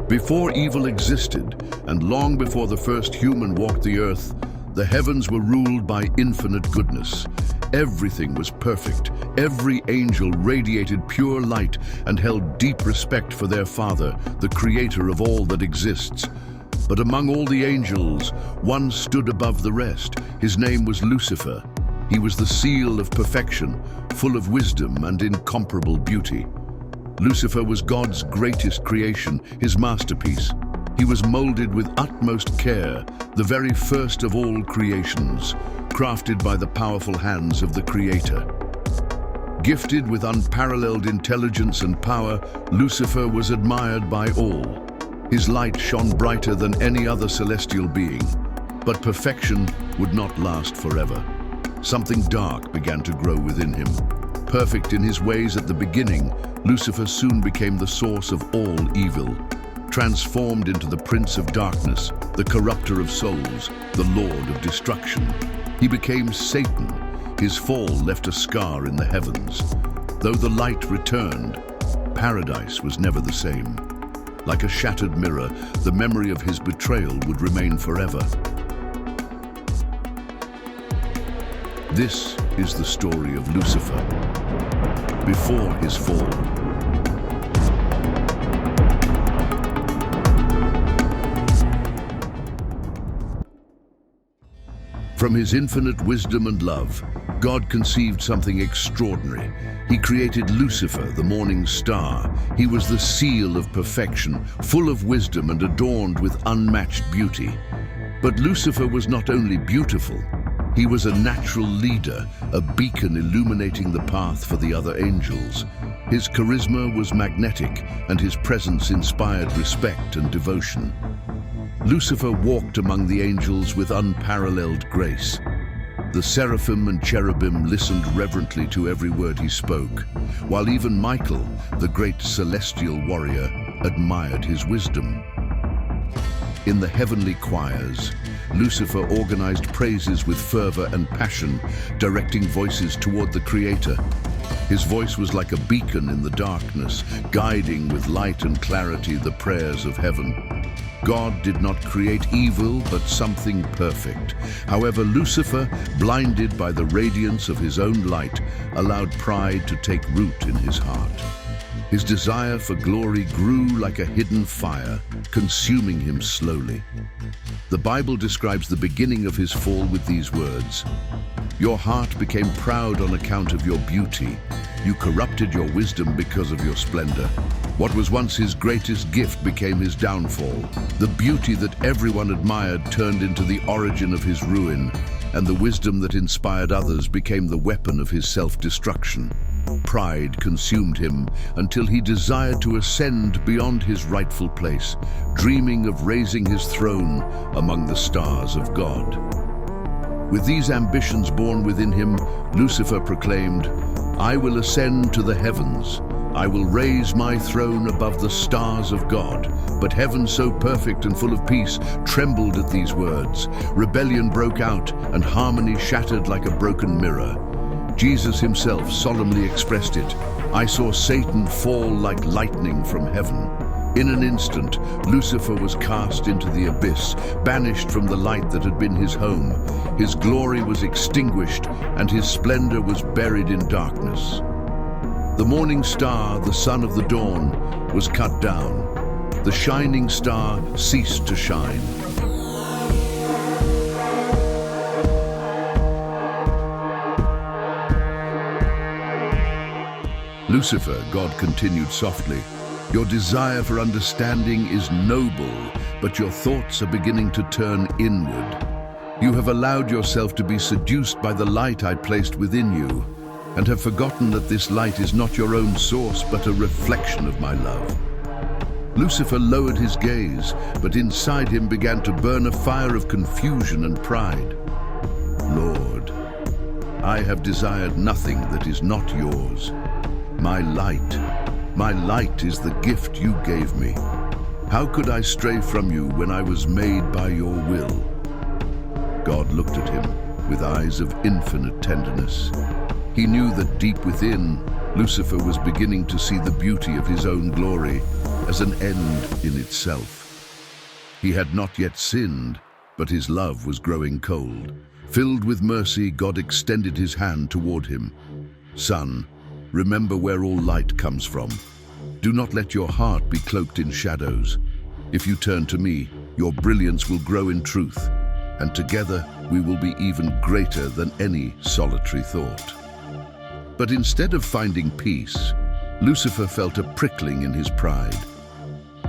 Before evil existed, and long before the first human walked the earth, the heavens were ruled by infinite goodness. Everything was perfect. Every angel radiated pure light and held deep respect for their Father, the creator of all that exists. But among all the angels, one stood above the rest. His name was Lucifer. He was the seal of perfection, full of wisdom and incomparable beauty. Lucifer was God's greatest creation, his masterpiece. He was molded with utmost care, the very first of all creations, crafted by the powerful hands of the Creator. Gifted with unparalleled intelligence and power, Lucifer was admired by all. His light shone brighter than any other celestial being. But perfection would not last forever. Something dark began to grow within him. Perfect in his ways at the beginning, Lucifer soon became the source of all evil. Transformed into the Prince of Darkness, the corrupter of souls, the Lord of destruction. He became Satan. His fall left a scar in the heavens. Though the light returned, paradise was never the same. Like a shattered mirror, the memory of his betrayal would remain forever. This is the story of Lucifer before his fall. From his infinite wisdom and love, God conceived something extraordinary. He created Lucifer, the morning star. He was the seal of perfection, full of wisdom and adorned with unmatched beauty. But Lucifer was not only beautiful, he was a natural leader, a beacon illuminating the path for the other angels. His charisma was magnetic, and his presence inspired respect and devotion. Lucifer walked among the angels with unparalleled grace. The seraphim and cherubim listened reverently to every word he spoke, while even Michael, the great celestial warrior, admired his wisdom. In the heavenly choirs, Lucifer organized praises with fervor and passion, directing voices toward the Creator. His voice was like a beacon in the darkness, guiding with light and clarity the prayers of heaven. God did not create evil, but something perfect. However, Lucifer, blinded by the radiance of his own light, allowed pride to take root in his heart. His desire for glory grew like a hidden fire, consuming him slowly. The Bible describes the beginning of his fall with these words: "Your heart became proud on account of your beauty. You corrupted your wisdom because of your splendor." What was once his greatest gift became his downfall. The beauty that everyone admired turned into the origin of his ruin, and the wisdom that inspired others became the weapon of his self-destruction. Pride consumed him until he desired to ascend beyond his rightful place, dreaming of raising his throne among the stars of God. With these ambitions born within him, Lucifer proclaimed, "I will ascend to the heavens. I will raise my throne above the stars of God." But heaven, so perfect and full of peace, trembled at these words. Rebellion broke out, and harmony shattered like a broken mirror. Jesus himself solemnly expressed it, "I saw Satan fall like lightning from heaven." In an instant, Lucifer was cast into the abyss, banished from the light that had been his home. His glory was extinguished, and his splendor was buried in darkness. The morning star, the son of the dawn, was cut down. The shining star ceased to shine. "Lucifer," God continued softly, "your desire for understanding is noble, but your thoughts are beginning to turn inward. You have allowed yourself to be seduced by the light I placed within you, and have forgotten that this light is not your own source, but a reflection of my love." Lucifer lowered his gaze, but inside him began to burn a fire of confusion and pride. "Lord, I have desired nothing that is not yours. My light is the gift you gave me. How could I stray from you when I was made by your will?" God looked at him with eyes of infinite tenderness. He knew that deep within, Lucifer was beginning to see the beauty of his own glory. as an end in itself. He had not yet sinned, but his love was growing cold. Filled with mercy, God extended his hand toward him. Son, remember where all light comes from. Do not let your heart be cloaked in shadows. If you turn to me, your brilliance will grow in truth, and together we will be even greater than any solitary thought. But instead of finding peace, Lucifer felt a prickling in his pride.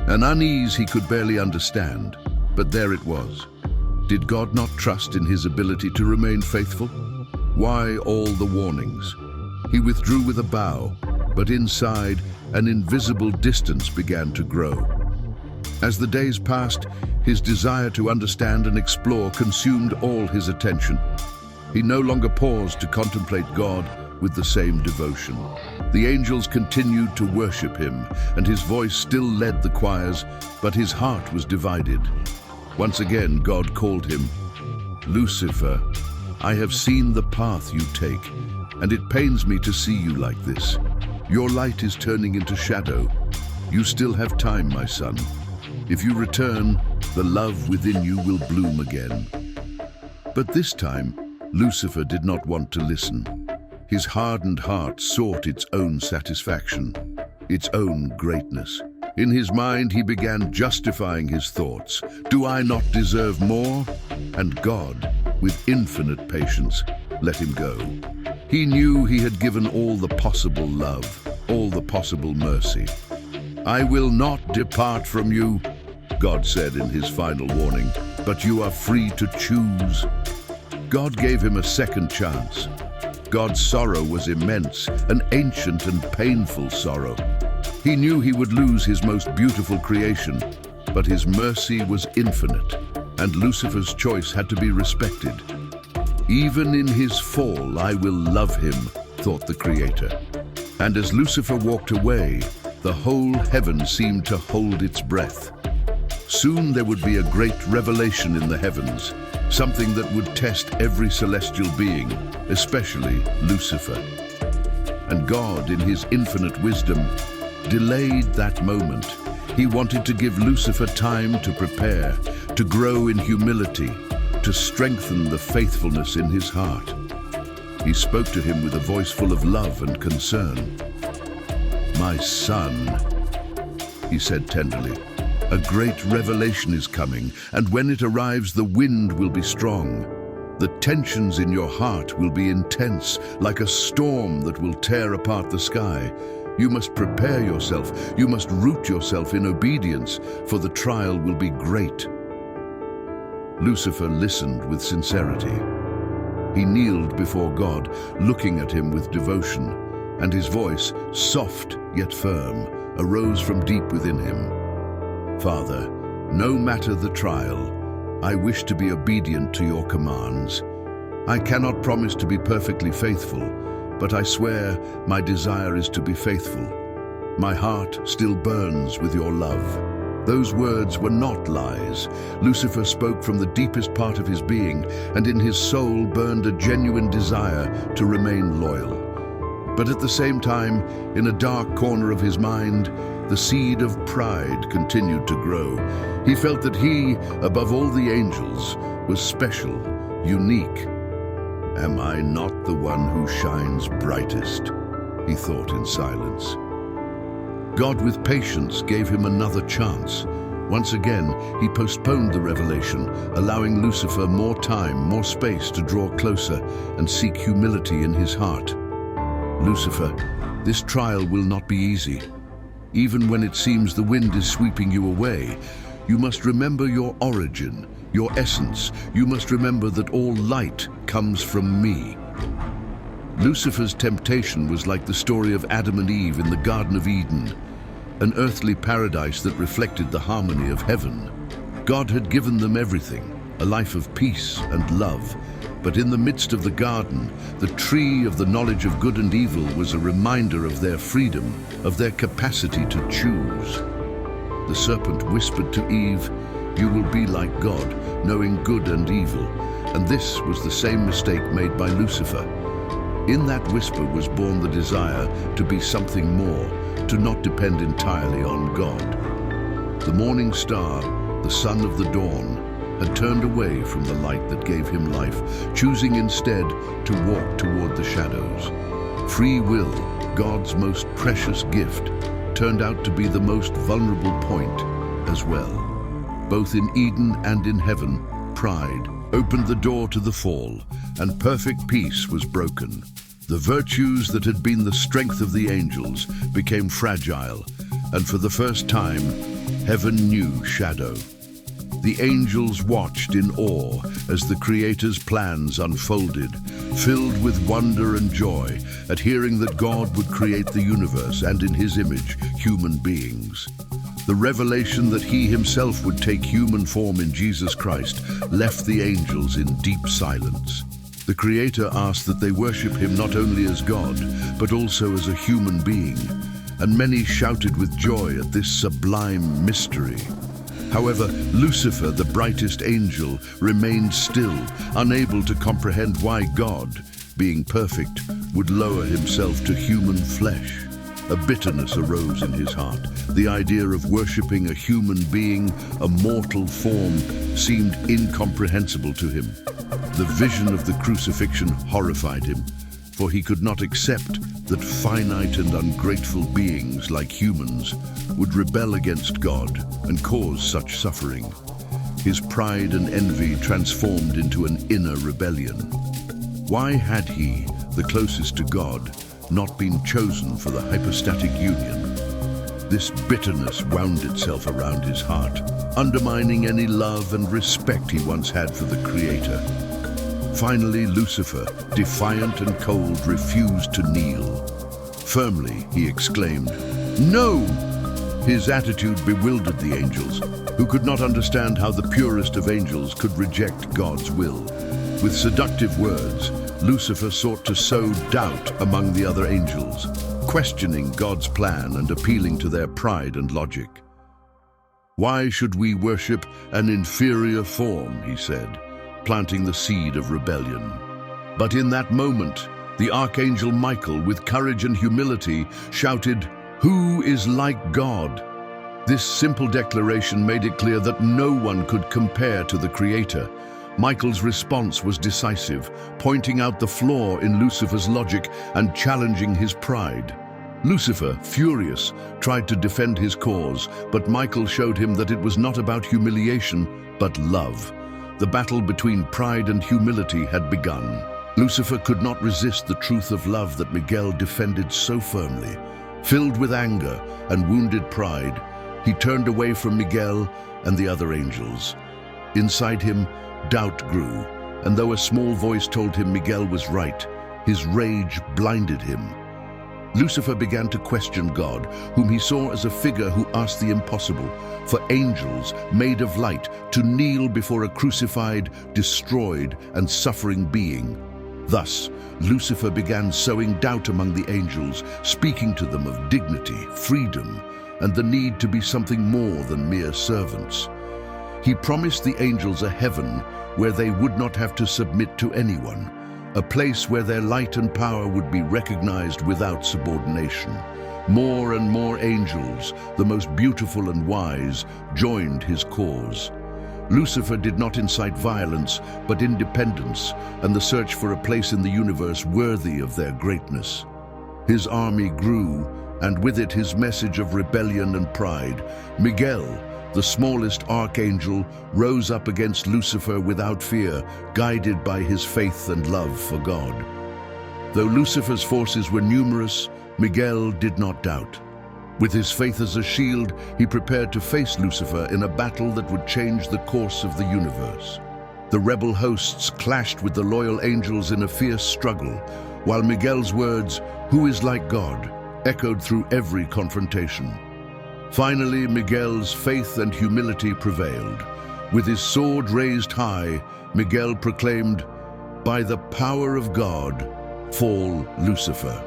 An unease he could barely understand, but there it was. Did God not trust in his ability to remain faithful? Why all the warnings? He withdrew with a bow, but inside, an invisible distance began to grow. As the days passed, his desire to understand and explore consumed all his attention. He no longer paused to contemplate God with the same devotion. The angels continued to worship him, and his voice still led the choirs, but his heart was divided. Once again, God called him, "Lucifer, I have seen the path you take, and it pains me to see you like this. Your light is turning into shadow. You still have time, my son. If you return, the love within you will bloom again." But this time, Lucifer did not want to listen. His hardened heart sought its own satisfaction, its own greatness. In his mind, he began justifying his thoughts. Do I not deserve more? And God, with infinite patience, let him go. He knew he had given all the possible love, all the possible mercy. I will not depart from you, God said in his final warning, but you are free to choose. God gave him a second chance. God's sorrow was immense, an ancient and painful sorrow. He knew he would lose his most beautiful creation, but his mercy was infinite, and Lucifer's choice had to be respected. Even in his fall, I will love him, thought the Creator. And as Lucifer walked away, the whole heaven seemed to hold its breath. Soon there would be a great revelation in the heavens, something that would test every celestial being, especially Lucifer. And God, in his infinite wisdom, delayed that moment. He wanted to give Lucifer time to prepare, to grow in humility, to strengthen the faithfulness in his heart. He spoke to him with a voice full of love and concern. "My son," he said tenderly, "a great revelation is coming, and when it arrives, the wind will be strong. The tensions in your heart will be intense, like a storm that will tear apart the sky. You must prepare yourself. You must root yourself in obedience, for the trial will be great." Lucifer listened with sincerity. He kneeled before God, looking at him with devotion, and his voice, soft yet firm, arose from deep within him. "Father, no matter the trial, I wish to be obedient to your commands. I cannot promise to be perfectly faithful, but I swear my desire is to be faithful. My heart still burns with your love." Those words were not lies. Lucifer spoke from the deepest part of his being, and in his soul burned a genuine desire to remain loyal. But at the same time, in a dark corner of his mind, the seed of pride continued to grow. He felt that he, above all the angels, was special, unique. "Am I not the one who shines brightest?" he thought in silence. God, with patience, gave him another chance. Once again, he postponed the revelation, allowing Lucifer more time, more space to draw closer and seek humility in his heart. "Lucifer, this trial will not be easy. Even when it seems the wind is sweeping you away, you must remember your origin, your essence. You must remember that all light comes from me." Lucifer's temptation was like the story of Adam and Eve in the Garden of Eden, an earthly paradise that reflected the harmony of heaven. God had given them everything, a life of peace and love, but in the midst of the garden, the tree of the knowledge of good and evil was a reminder of their freedom, of their capacity to choose. The serpent whispered to Eve, "You will be like God, knowing good and evil," and this was the same mistake made by Lucifer. In that whisper was born the desire to be something more, to not depend entirely on God. The morning star, the son of the dawn, had turned away from the light that gave him life, choosing instead to walk toward the shadows. Free will, God's most precious gift, turned out to be the most vulnerable point as well. Both in Eden and in heaven, pride opened the door to the fall, and perfect peace was broken. The virtues that had been the strength of the angels became fragile, and for the first time, heaven knew shadow. The angels watched in awe as the Creator's plans unfolded, filled with wonder and joy at hearing that God would create the universe and, in His image, human beings. The revelation that He Himself would take human form in Jesus Christ left the angels in deep silence. The Creator asked that they worship Him not only as God, but also as a human being, and many shouted with joy at this sublime mystery. However, Lucifer, the brightest angel, remained still, unable to comprehend why God, being perfect, would lower himself to human flesh. A bitterness arose in his heart. The idea of worshipping a human being, a mortal form, seemed incomprehensible to him. The vision of the crucifixion horrified him, for he could not accept that finite and ungrateful beings like humans would rebel against God and cause such suffering. His pride and envy transformed into an inner rebellion. Why had he, the closest to God, not been chosen for the hypostatic union? This bitterness wound itself around his heart, undermining any love and respect he once had for the Creator. Finally, Lucifer, defiant and cold, refused to kneel. Firmly, he exclaimed, "No!" His attitude bewildered the angels, who could not understand how the purest of angels could reject God's will. With seductive words, Lucifer sought to sow doubt among the other angels, questioning God's plan and appealing to their pride and logic. "Why should we worship an inferior form?" he said, planting the seed of rebellion. But in that moment, the archangel Michael, with courage and humility, shouted, "Who is like God?" This simple declaration made it clear that no one could compare to the Creator. Michael's response was decisive, pointing out the flaw in Lucifer's logic and challenging his pride. Lucifer, furious, tried to defend his cause, but Michael showed him that it was not about humiliation, but love. The battle between pride and humility had begun. Lucifer could not resist the truth of love that Miguel defended so firmly. Filled with anger and wounded pride, he turned away from Miguel and the other angels. Inside him, doubt grew, and though a small voice told him Miguel was right, his rage blinded him. Lucifer began to question God, whom he saw as a figure who asked the impossible, for angels made of light to kneel before a crucified, destroyed, and suffering being. Thus, Lucifer began sowing doubt among the angels, speaking to them of dignity, freedom, and the need to be something more than mere servants. He promised the angels a heaven where they would not have to submit to anyone, a place where their light and power would be recognized without subordination. More and more angels, the most beautiful and wise, joined his cause. Lucifer did not incite violence, but independence and the search for a place in the universe worthy of their greatness. His army grew, and with it his message of rebellion and pride. Miguel, the smallest archangel, rose up against Lucifer without fear, guided by his faith and love for God. Though Lucifer's forces were numerous, Miguel did not doubt. With his faith as a shield, he prepared to face Lucifer in a battle that would change the course of the universe. The rebel hosts clashed with the loyal angels in a fierce struggle, while Miguel's words, "Who is like God?" echoed through every confrontation. Finally, Miguel's faith and humility prevailed. With his sword raised high, Miguel proclaimed, "By the power of God, fall Lucifer."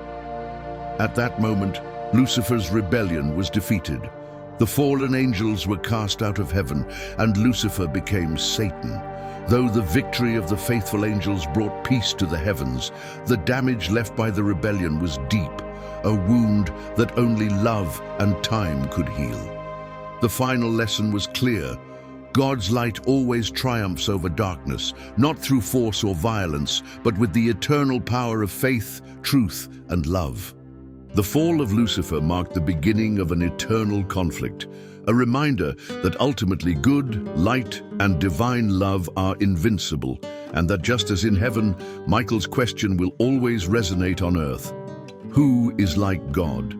At that moment, Lucifer's rebellion was defeated. The fallen angels were cast out of heaven, and Lucifer became Satan. Though the victory of the faithful angels brought peace to the heavens, the damage left by the rebellion was deep. a wound that only love and time could heal. The final lesson was clear. God's light always triumphs over darkness, not through force or violence, but with the eternal power of faith, truth, and love. The fall of Lucifer marked the beginning of an eternal conflict, a reminder that ultimately good, light, and divine love are invincible, and that just as in heaven, Michael's question will always resonate on earth. Who is like God?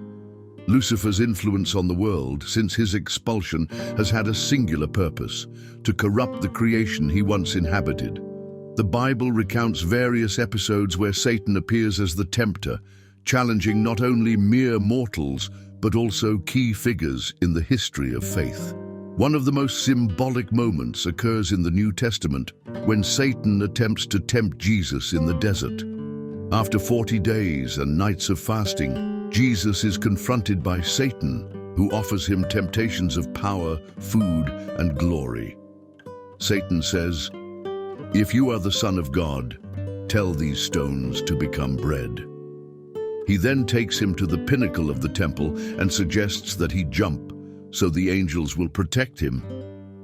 Lucifer's influence on the world, since his expulsion, has had a singular purpose: to corrupt the creation he once inhabited. The Bible recounts various episodes where Satan appears as the tempter, challenging not only mere mortals, but also key figures in the history of faith. One of the most symbolic moments occurs in the New Testament, when Satan attempts to tempt Jesus in the desert. After 40 days and nights of fasting, Jesus is confronted by Satan, who offers him temptations of power, food, and glory. Satan says, "If you are the Son of God, tell these stones to become bread." He then takes him to the pinnacle of the temple and suggests that he jump so the angels will protect him,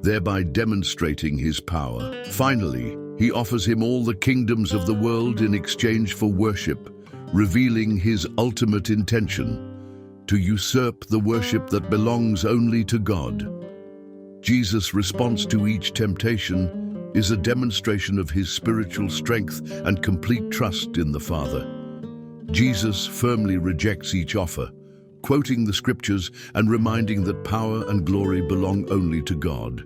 thereby demonstrating his power. Finally, he offers him all the kingdoms of the world in exchange for worship, revealing his ultimate intention: to usurp the worship that belongs only to God. Jesus' response to each temptation is a demonstration of his spiritual strength and complete trust in the Father. Jesus firmly rejects each offer, quoting the scriptures and reminding that power and glory belong only to God.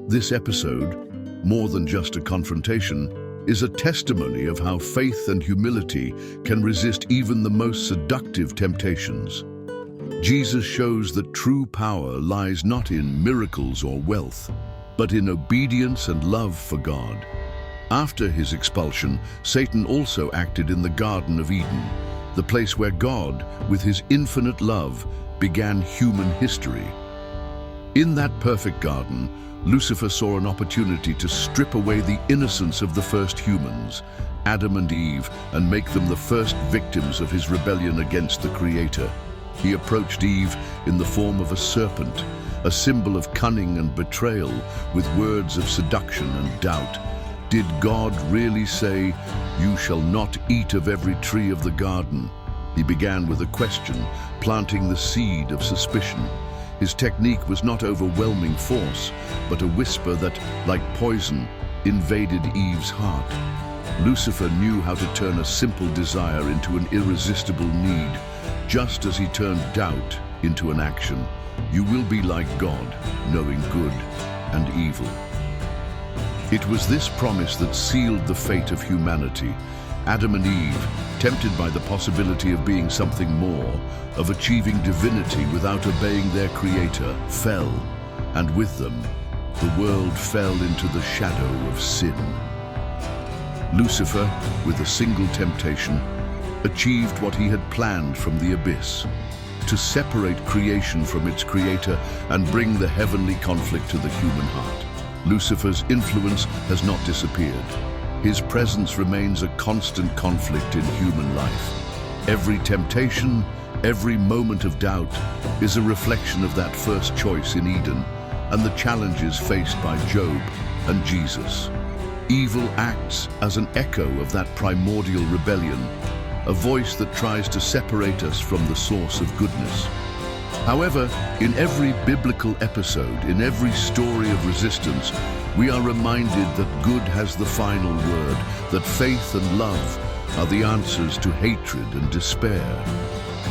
This episode, more than just a confrontation, is a testimony of how faith and humility can resist even the most seductive temptations. Jesus shows that true power lies not in miracles or wealth, but in obedience and love for God. After his expulsion, Satan also acted in the Garden of Eden, the place where God, with his infinite love, began human history. In that perfect garden, Lucifer saw an opportunity to strip away the innocence of the first humans, Adam and Eve, and make them the first victims of his rebellion against the Creator. He approached Eve in the form of a serpent, a symbol of cunning and betrayal, with words of seduction and doubt. Did God really say, "You shall not eat of every tree of the garden"? He began with a question, planting the seed of suspicion. His technique was not overwhelming force, but a whisper that, like poison, invaded Eve's heart. Lucifer knew how to turn a simple desire into an irresistible need, just as he turned doubt into an action. You will be like God, knowing good and evil. It was this promise that sealed the fate of humanity. Adam and Eve, tempted by the possibility of being something more, of achieving divinity without obeying their Creator, fell, and with them, the world fell into the shadow of sin. Lucifer, with a single temptation, achieved what he had planned from the abyss: to separate creation from its Creator and bring the heavenly conflict to the human heart. Lucifer's influence has not disappeared. His presence remains a constant conflict in human life. Every temptation, every moment of doubt is a reflection of that first choice in Eden and the challenges faced by Job and Jesus. Evil acts as an echo of that primordial rebellion, a voice that tries to separate us from the source of goodness. However, in every biblical episode, in every story of resistance, we are reminded that good has the final word, that faith and love are the answers to hatred and despair.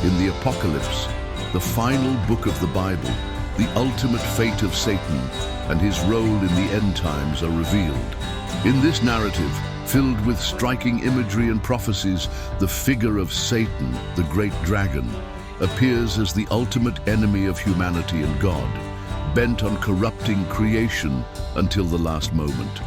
In the Apocalypse, the final book of the Bible, the ultimate fate of Satan and his role in the end times are revealed. In this narrative, filled with striking imagery and prophecies, the figure of Satan, the great dragon, appears as the ultimate enemy of humanity and God, bent on corrupting creation until the last moment.